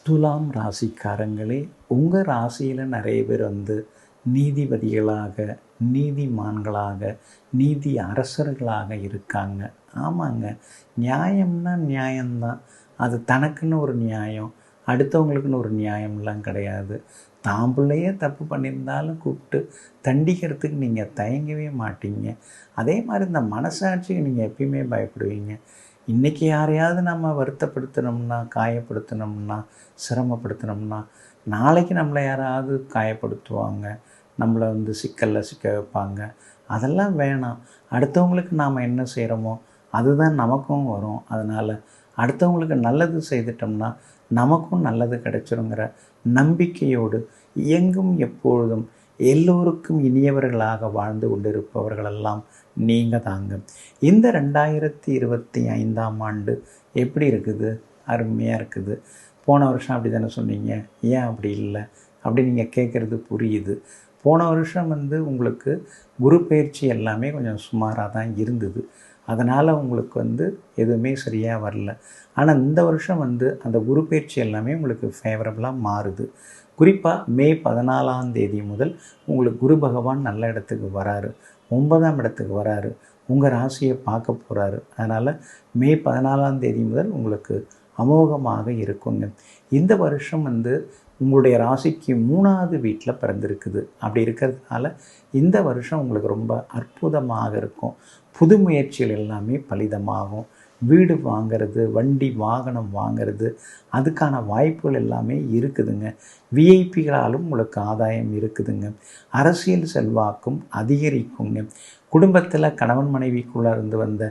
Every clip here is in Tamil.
துலாம் ராசிக்காரங்களே, உங்கள் ராசியில் நிறைய பேர் நீதிபதிகளாக, நீதிமான்களாக, நீதி அரசர்களாக இருக்காங்க. ஆமாங்க, நியாயம்னா நியாயம்தான். அது தனக்குன்னு ஒரு நியாயம், அடுத்தவங்களுக்குன்னு ஒரு நியாயம்லாம் கிடையாது. தான் பிள்ளையே தப்பு பண்ணியிருந்தாலும் கூப்பிட்டு தண்டிக்கிறதுக்கு நீங்கள் தயங்கவே மாட்டீங்க. அதே மாதிரி இந்த மனசாட்சிக்கு நீங்கள் எப்பயுமே பயப்படுவீங்க. இன்றைக்கி யாரையாவது நம்ம வருத்தப்படுத்தினோம்னா, காயப்படுத்தினோம்னா, சிரமப்படுத்தினோம்னா, நாளைக்கு நம்மளை யாராவது காயப்படுத்துவாங்க, நம்மளை சிக்கலில் சிக்க வைப்பாங்க. அதெல்லாம் வேணாம். அடுத்தவங்களுக்கு நாம் என்ன செய்கிறோமோ அதுதான் நமக்கும் வரும். அதனால் அடுத்தவங்களுக்கு நல்லது செய்துட்டோம்னா நமக்கும் நல்லது கிடைச்சிருங்கிற நம்பிக்கையோடு எங்கும் எப்பொழுதும் எல்லோருக்கும் இனியவர்களாக வாழ்ந்து கொண்டிருப்பவர்களெல்லாம் நீங்கள் தாங்க. இந்த 2025ஆம் ஆண்டு எப்படி இருக்குது? அருமையாக இருக்குது. போன வருஷம் அப்படி தானே சொன்னீங்க, ஏன் அப்படி இல்லை அப்படி நீங்கள் கேட்குறது புரியுது. போன வருஷம் உங்களுக்கு குரு பயிற்சி எல்லாமே கொஞ்சம் சுமாராக தான் இருந்தது. அதனால் உங்களுக்கு எதுவுமே சரியாக வரல. ஆனால் இந்த வருஷம் அந்த குரு பயிற்சி எல்லாமே உங்களுக்கு ஃபேவரபுளாக மாறுது. குறிப்பாக மே 14ஆம் தேதி முதல் உங்களுக்கு குரு பகவான் நல்ல இடத்துக்கு வராரு, 9ஆம் இடத்துக்கு வராரு, உங்கள் ராசியை பார்க்க போகிறாரு. அதனால் மே 14ஆம் தேதி முதல் உங்களுக்கு அமோகமாக இருக்குங்க. இந்த வருஷம் உங்களுடைய ராசிக்கு 3வது வீட்டில் பிறந்திருக்குது. அப்படி இருக்கிறதுனால இந்த வருஷம் உங்களுக்கு ரொம்ப அற்புதமாக இருக்கும். புது முயற்சிகள் எல்லாமே பலிதமாகும். வீடு வாங்கிறது, வண்டி வாகனம் வாங்கிறது, அதுக்கான வாய்ப்புகள் எல்லாமே இருக்குதுங்க. விஐபிகளாலும் உங்களுக்கு ஆதாயம் இருக்குதுங்க. அரசியல் செல்வாக்கும் அதிகரிக்குங்க. குடும்பத்தில் கணவன் மனைவிக்குள்ளே இருந்து வந்த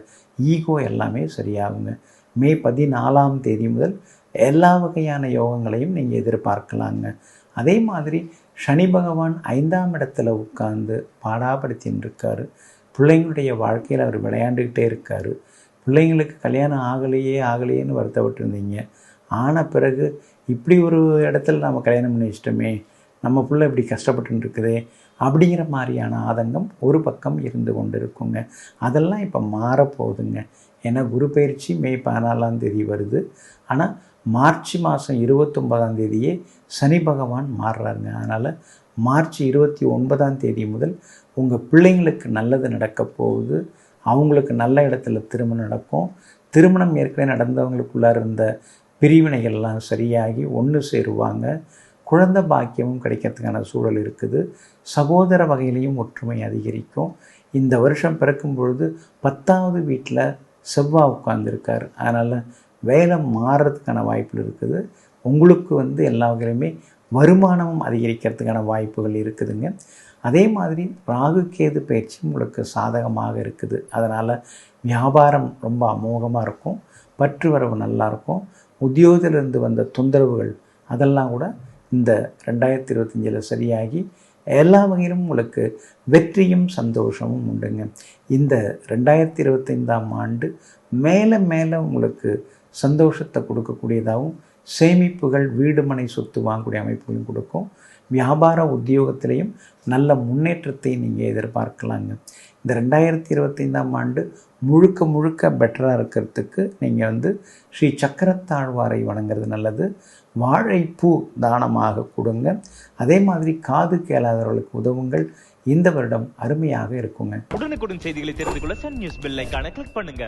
ஈகோ எல்லாமே சரியாகுங்க. மே 14ஆம் தேதி முதல் எல்லா வகையான யோகங்களையும் நீங்கள் எதிர்பார்க்கலாங்க. அதே மாதிரி சனி பகவான் 5ஆம் இடத்துல உட்கார்ந்து பாடாப்படுத்தின்னு இருக்கார். பிள்ளைங்களுடைய வாழ்க்கையில் அவர் விளையாண்டுக்கிட்டே இருக்கார். பிள்ளைங்களுக்கு கல்யாணம் ஆகலையேன்னு வருத்தப்பட்டுருந்தீங்க. ஆன பிறகு இப்படி ஒரு இடத்துல நம்ம கல்யாணம் பண்ணி வச்சிட்டோமே, நம்ம பிள்ளை இப்படி கஷ்டப்பட்டு இருக்குதே அப்படிங்கிற மாதிரியான ஆதங்கம் ஒரு பக்கம் இருந்து கொண்டு இருக்குங்க. அதெல்லாம் இப்போ மாறப்போகுதுங்க. ஏன்னா குரு பயிற்சி மே 14ஆம் தேதி வருது. ஆனால் மார்ச் மாதம் 29ஆம் தேதியே சனி பகவான் மாறுறாருங்க. அதனால் மார்ச் 29ஆம் தேதி முதல் உங்கள் பிள்ளைங்களுக்கு நல்லது நடக்க போகுது. அவங்களுக்கு நல்ல இடத்துல திருமணம் நடக்கும். திருமணம் ஏற்கனவே நடந்தவங்களுக்குள்ளார இருந்த பிரிவினைகள்லாம் சரியாகி ஒன்று சேருவாங்க. குழந்தை பாக்கியமும் கிடைக்கிறதுக்கான சூழல் இருக்குது. சகோதர வகையிலையும் ஒற்றுமை அதிகரிக்கும். இந்த வருஷம் பிறக்கும் பொழுது 10வது வீட்டில் செவ்வாய் உட்கார்ந்துருக்கார். அதனால் வேலை மாறுறதுக்கான வாய்ப்புகள் இருக்குது. உங்களுக்கு எல்லா வகையிலுமே வருமானமும் அதிகரிக்கிறதுக்கான வாய்ப்புகள் இருக்குதுங்க. அதே மாதிரி ராகு கேது பயிற்சி உங்களுக்கு சாதகமாக இருக்குது. அதனால் வியாபாரம் ரொம்ப அமோகமாக இருக்கும். பற்று வரவு நல்லாயிருக்கும். உத்தியோகத்திலிருந்து வந்த தொந்தரவுகள் அதெல்லாம் கூட இந்த 2025 சரியாகி எல்லா வகையிலும் உங்களுக்கு வெற்றியும் சந்தோஷமும் உண்டுங்க. இந்த 2025ஆம் ஆண்டு மேலே மேலே உங்களுக்கு சந்தோஷத்தை கொடுக்கக்கூடியதாகவும், சேமிப்புகள், வீடு மனை சொத்து வாங்கக்கூடிய அமைப்புகளும் கொடுக்கும். வியாபார உத்தியோகத்திலையும் நல்ல முன்னேற்றத்தை நீங்கள் எதிர்பார்க்கலாங்க. இந்த 2025ஆம் ஆண்டு முழுக்க முழுக்க பெட்டராக இருக்கிறதுக்கு நீங்கள் ஸ்ரீ சக்கரத்தாழ்வாரை வணங்குறது நல்லது. வாழைப்பூ தானமாக கொடுங்க. அதே மாதிரி காது கேளாதவர்களுக்கு உதவுங்கள். இந்த வருடம் அருமையாக இருக்குங்க. உடனுக்குடன் செய்திகளை தெரிந்து கொள்ள சன் நியூஸ் பெல் ஐகானை கிளிக் பண்ணுங்க.